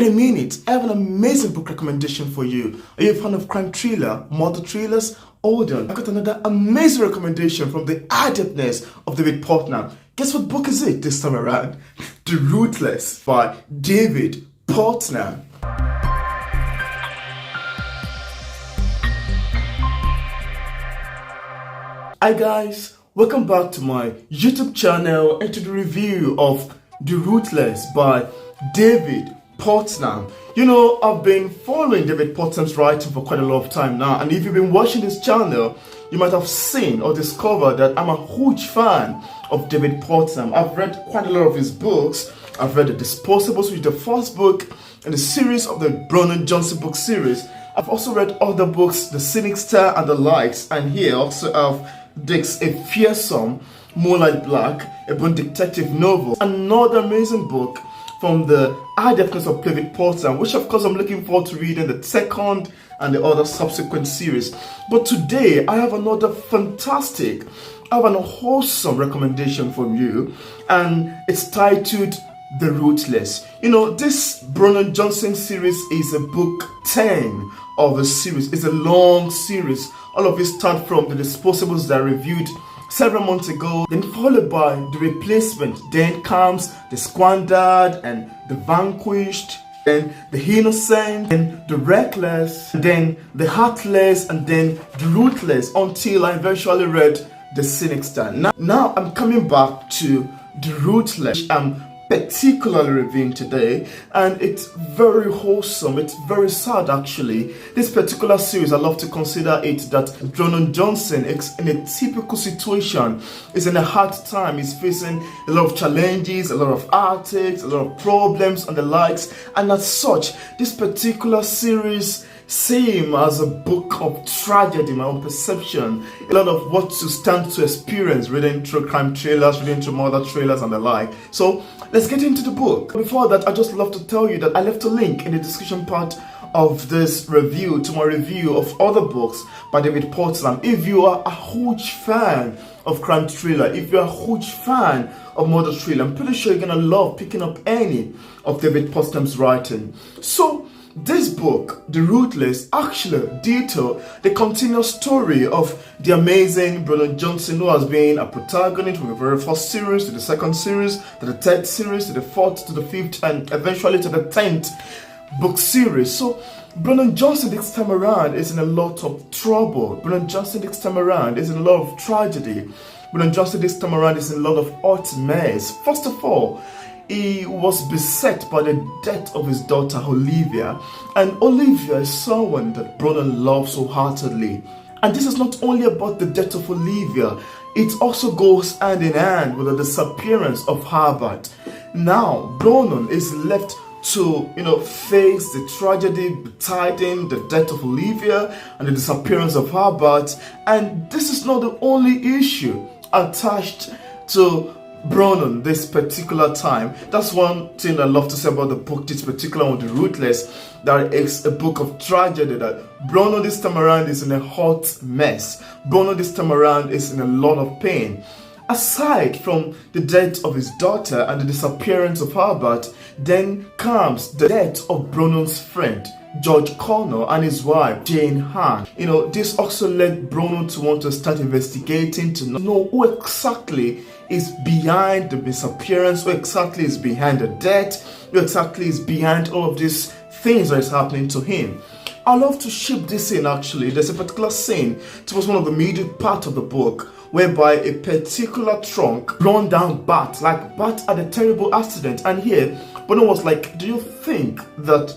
Wait a minute, I have an amazing book recommendation for you. Are you a fan of crime thriller, murder thrillers? Hold on, I got another amazing recommendation from the adeptness of David Putnam. Guess what book is it this time around? The Ruthless by David Putnam. Hi guys, welcome back to my YouTube channel and to the review of The Ruthless by David Putnam. You know, I've been following David Putnam's writing for quite a lot of time now, and if you've been watching this channel, you might have seen or discovered that I'm a huge fan of David Putnam. I've read quite a lot of his books. I've read The Disposables, which is the first book in the series of the Bronwyn Johnson book series. I've also read other books, The Cynic Star and the likes, and here also have Dick's A Fearsome, Moonlight Black, a Bone detective novel. Another amazing book from the adeptness of David Putnam, which of course I'm looking forward to reading the second and the other subsequent series. But today I have another fantastic, I have an wholesome recommendation from you, and it's titled The Ruthless. You know, this Bronwyn Johnson series is a book 10 of a series. It's a long series. All of it start from The Disposables that I reviewed several months ago, then followed by The Replacement, then comes The Squandered and The Vanquished, then The Innocent, then The Reckless, then The Heartless, and then The Ruthless, until I eventually read The Cynic Star. Now I'm coming back to The Ruthless. I'm particularly reviewing today, and it's very wholesome. It's very sad actually. This particular series, I love to consider it that Bronwyn Johnson is in a typical situation, is in a hard time, is facing a lot of challenges, a lot of heartaches, a lot of problems and the likes, and as such this particular series seems as a book of tragedy, my own perception. A lot of what to stand to experience reading through crime trailers, reading through murder trailers and the like. So let's get into the book. Before that, I just love to tell you that I left a link in the description part of this review to my review of other books by David Putnam. If you are a huge fan of crime thriller, if you're a huge fan of murder thriller, I'm pretty sure you're gonna love picking up any of David Putnam's writing. So this book, The Ruthless, actually details the continuous story of the amazing Bronwyn Johnson, who has been a protagonist from the very first series to the second series to the third series to the fourth to the fifth and eventually to the 10th book series. So Bronwyn Johnson this time around is in a lot of trouble. Bronwyn Johnson this time around is in a lot of tragedy. Bronwyn Johnson this time around is in a lot of hot mess. First of all, he was beset by the death of his daughter Olivia, and Olivia is someone that Bronwyn loves so heartedly. And this is not only about the death of Olivia, it also goes hand in hand with the disappearance of Herbert. Now Bronwyn is left to face the tragedy betiding the death of Olivia and the disappearance of Herbert, and this is not the only issue attached to Bronwyn this particular time. That's one thing I love to say about the book, this particular one, The Ruthless, that it's a book of tragedy, that Bronwyn this time around is in a hot mess. Bronwyn this time around is in a lot of pain. Aside from the death of his daughter and the disappearance of Herbert, then comes the death of Bronwyn's friend George Connor and his wife Jane Han. This also led Bronwyn to want to start investigating to know who exactly is behind the disappearance, who exactly is behind the death, who exactly is behind all of these things that is happening to him. I love to ship this scene actually. There's a particular scene towards one of the middle part of the book whereby a particular trunk run down Bat had a terrible accident, and here Bronwyn was like, do you think that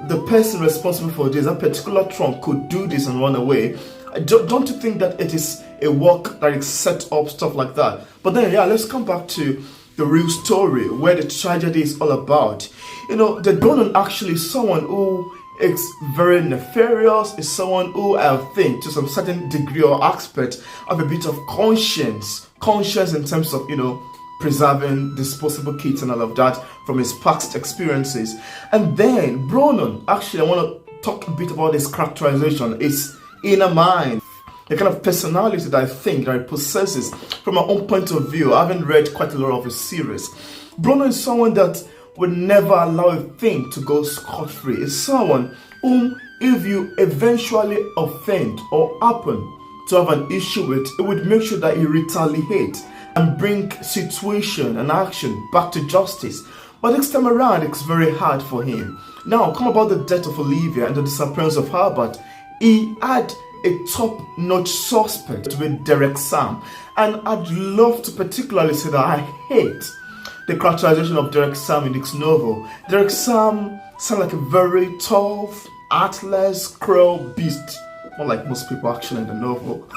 the person responsible for this, that particular trunk, could do this and run away? Don't you think that it is a work that is set up, stuff like that? But then let's come back to the real story, where the tragedy is all about. The Bronwyn actually is someone who is very nefarious, is someone who I think to some certain degree or aspect have a bit of conscience in terms of preserving disposable kits and all of that from his past experiences. And then Bronwyn, actually I want to talk a bit about his characterization, his inner mind, the kind of personality that I think that he possesses from my own point of view. I haven't read quite a lot of his series. Bronwyn is someone that would never allow a thing to go scot-free. It's someone whom, if you eventually offend or happen to have an issue with, it would make sure that he retaliates and bring situation and action back to justice. But this time around, it's very hard for him. Now, come about the death of Olivia and the disappearance of Herbert. He had a top-notch suspect with Derek Sam, and I'd love to particularly say that I hate the characterization of Derek Sam in this novel. Derek Sam sounds like a very tough, heartless, cruel beast, not like most people actually in the novel.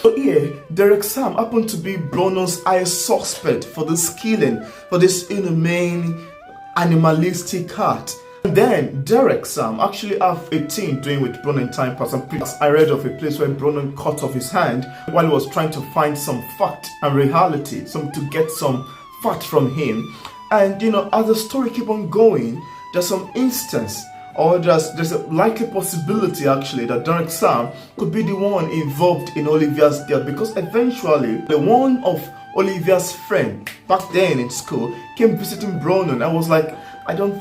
So here, Derek Sam happened to be Bronnan's highest suspect for this killing, for this inhumane, animalistic act. And then Derek Sam actually have a thing doing with Bronnan time past. I read of a place where Bronnan cut off his hand while he was trying to find some fact and reality, to get some fact from him. And as the story keep on going, there's some instance, or there's a likely possibility actually that Derek Sam could be the one involved in Olivia's death, because eventually the one of Olivia's friend back then in school came visiting Bronnan. I was like,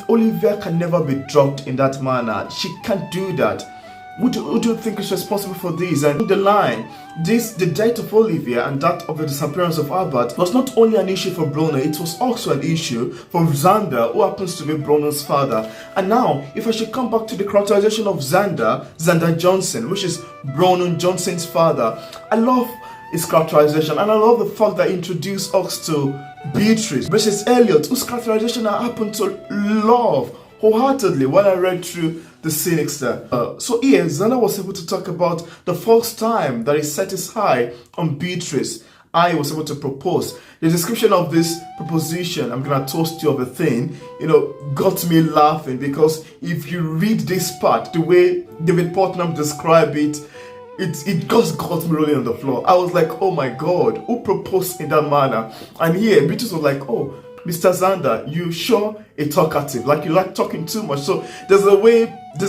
Olivia can never be drugged in that manner. She can't do that. Would you think is responsible for this? And the line, the death of Olivia and that of the disappearance of Albert was not only an issue for Bronnan, it was also an issue for Xander, who happens to be Bronnan's father. And now, if I should come back to the characterization of Xander Johnson, which is Bronnan Johnson's father, I love his characterization, and I love the fact that he introduced us to Beatrice versus Elliot, whose characterization I happen to love wholeheartedly when I read through the Sinister. So here, Xander was able to talk about the first time that he set his eye on Beatrice. I was able to propose. The description of this proposition, I'm gonna toast you of a thing, got me laughing, because if you read this part, the way David Putnam described it, it just got me rolling on the floor. I was like, oh my God, who proposed in that manner? And here, Beatrice was like, oh, Mr. Xander, you sure a talkative, like you like talking too much. So there's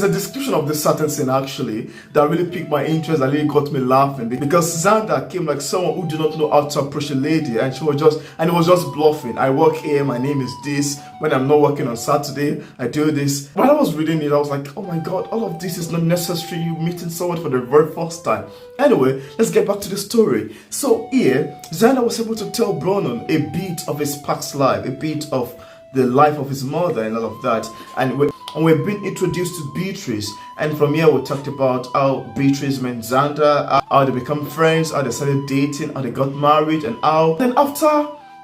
a description of this certain scene actually that really piqued my interest and really got me laughing, because Xander came like someone who did not know how to approach a lady, and it was just bluffing. I work here, my name is this, when I'm not working on Saturday, I do this. When I was reading it, I was like, oh my God, all of this is not necessary, you meeting someone for the very first time. Anyway, let's get back to the story. So here, Xander was able to tell Bronnan a bit of his past life, a bit of the life of his mother and all of that, and we've been introduced to Beatrice, and from here we talked about how Beatrice met Xander, how they become friends, how they started dating, how they got married, and how then after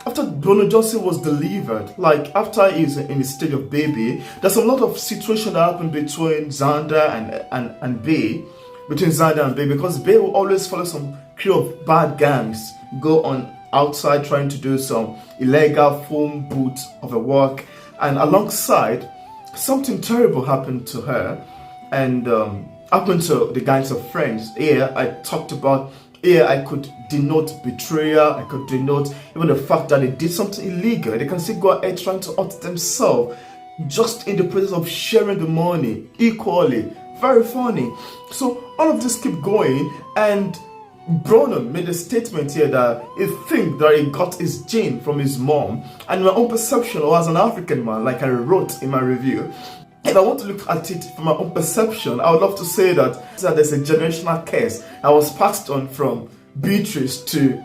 Bronnan Johnson was delivered, like after he's in the stage of baby, there's a lot of situation that happened between Xander and Bay, because Bay will always follow some crew of bad gangs, go on outside trying to do some illegal phone boot of a work, and alongside something terrible happened to her and happened to the gangs of friends. Here I could denote betrayal, I could denote even the fact that they did something illegal. They can still go ahead trying to hurt themselves just in the process of sharing the money equally. Very funny. So all of this keep going, and Bronnan made a statement here that he thinks that he got his gene from his mom, and my own perception, or as an African man, like I wrote in my review, if I want to look at it from my own perception, I would love to say that there's a generational curse that was passed on from Beatrice to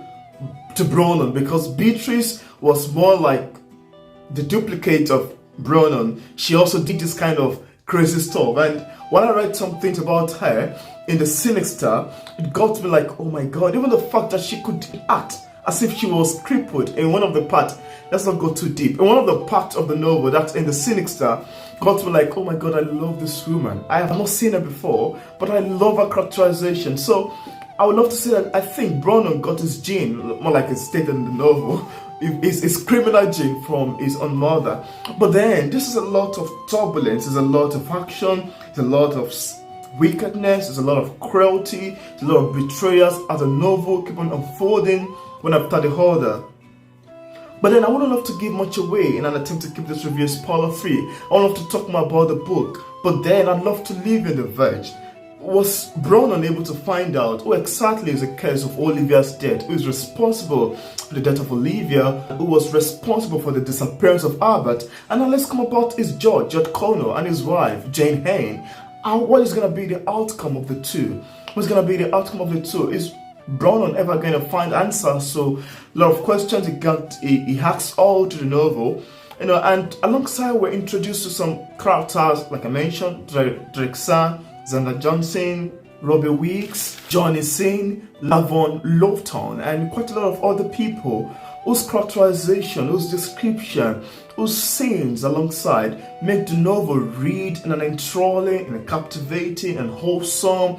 Bronnan, because Beatrice was more like the duplicate of Bronnan. She also did this kind of crazy stuff, and when I read some things about her in the Sinister, it got me like, oh my God, even the fact that she could act as if she was crippled in one of the parts, let's not go too deep, in one of the parts of the novel that's in the Sinister, got me like, oh my God, I love this woman. I have not seen her before, but I love her characterization. So I would love to say that I think Bronnan got his gene, more like it's stated in the novel, his criminal gene from his own mother. But then this is a lot of turbulence, there's a lot of action, there's a lot of wickedness, there's a lot of cruelty, there's a lot of betrayals as the novel keep on unfolding one after the other. But then I wouldn't love to give much away in an attempt to keep this review spoiler free. I would love to talk more about the book, but then I'd love to leave in the verge. was Brown unable to find out who exactly is the cause of Olivia's death, who is responsible for the death of Olivia, who was responsible for the disappearance of Albert, and now let's come about his George Connor, and his wife, Jane Hain, and what is going to be the outcome of the two? What's going to be the outcome of the two? Is Brown ever going to find answers? So a lot of questions he asks all to the novel. And alongside we're introduced to some characters, like I mentioned, Drake San, Xander Johnson, Robbie Weeks, Johnny Sin, Lavon Lofton, and quite a lot of other people whose characterization, whose description, whose scenes alongside make the novel read in an enthralling, in a captivating and wholesome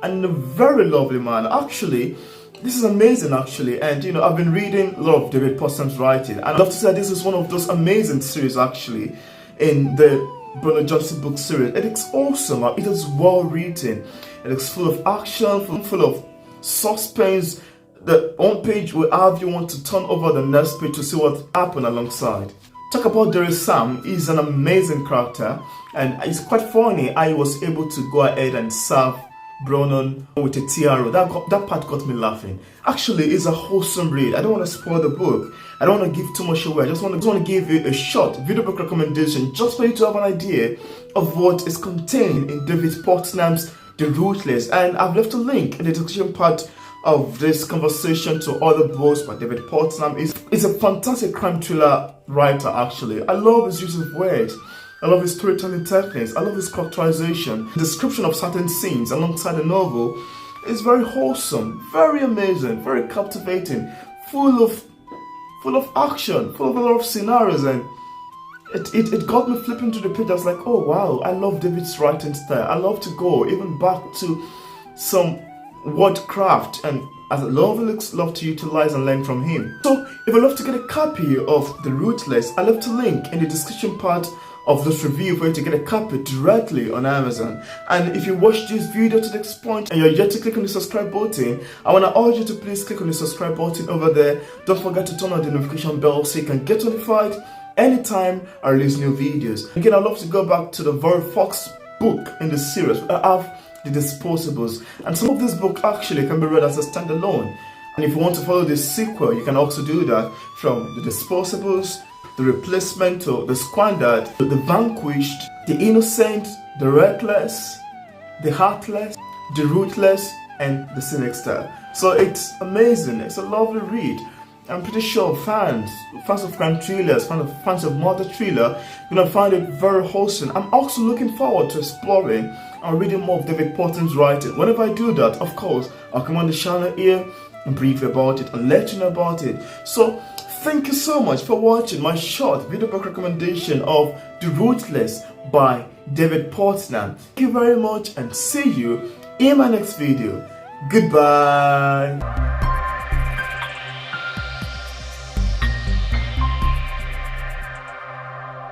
and in a very lovely manner. Actually, this is amazing actually, and I've been reading a lot of David Putnam's writing, and I love to say this is one of those amazing series actually in the Bernard Johnson book series. It is awesome, it is well written, it is full of action, full of suspense. The one page will have you want to turn over the next page to see what happened alongside. Talk about Derry Sam. He's an amazing character, and it's quite funny how he was able to go ahead and serve Brown with a tiara. That part got me laughing. Actually, it's a wholesome read. I don't want to spoil the book. I don't want to give too much away. I just want to give you a short video book recommendation just for you to have an idea of what is contained in David Putnam's The Ruthless. And I've left a link in the description part of this conversation to other books by David Putnam. He's a fantastic crime thriller writer actually. I love his use of words. I love his storytelling techniques. I love his characterization. The description of certain scenes alongside the novel is very wholesome, very amazing, very captivating, full of action, full of a lot of scenarios, and it got me flipping to the page. I was like, oh wow, I love David's writing style. I love to go even back to some wordcraft, and as a novelist, love to utilize and learn from him. So if I love to get a copy of The Ruthless, I left a link in the description part of this review for you to get a copy directly on Amazon. And if you watched this video to this point and you're yet to click on the subscribe button, I want to urge you to please click on the subscribe button over there. Don't forget to turn on the notification bell so you can get notified anytime I release new videos. Again, I'd love to go back to the very first book in the series. I have The Disposables, and some of this book actually can be read as a standalone. And if you want to follow the sequel, you can also do that from The Disposables, The Replacement, to The Squandered, The Vanquished, The Innocent, The Reckless, The Heartless, The Ruthless, and The Sinister. So it's amazing. It's a lovely read. I'm pretty sure fans of crime thrillers, fans of murder thriller, you're gonna find it very wholesome. I'm also looking forward to exploring and reading more of David Putnam's writing. Whenever I do that, of course, I'll come on the channel here and brief you about it and let you know about it. So thank you so much for watching my short video book recommendation of The Ruthless by David Putnam. Thank you very much, and see you in my next video. Goodbye.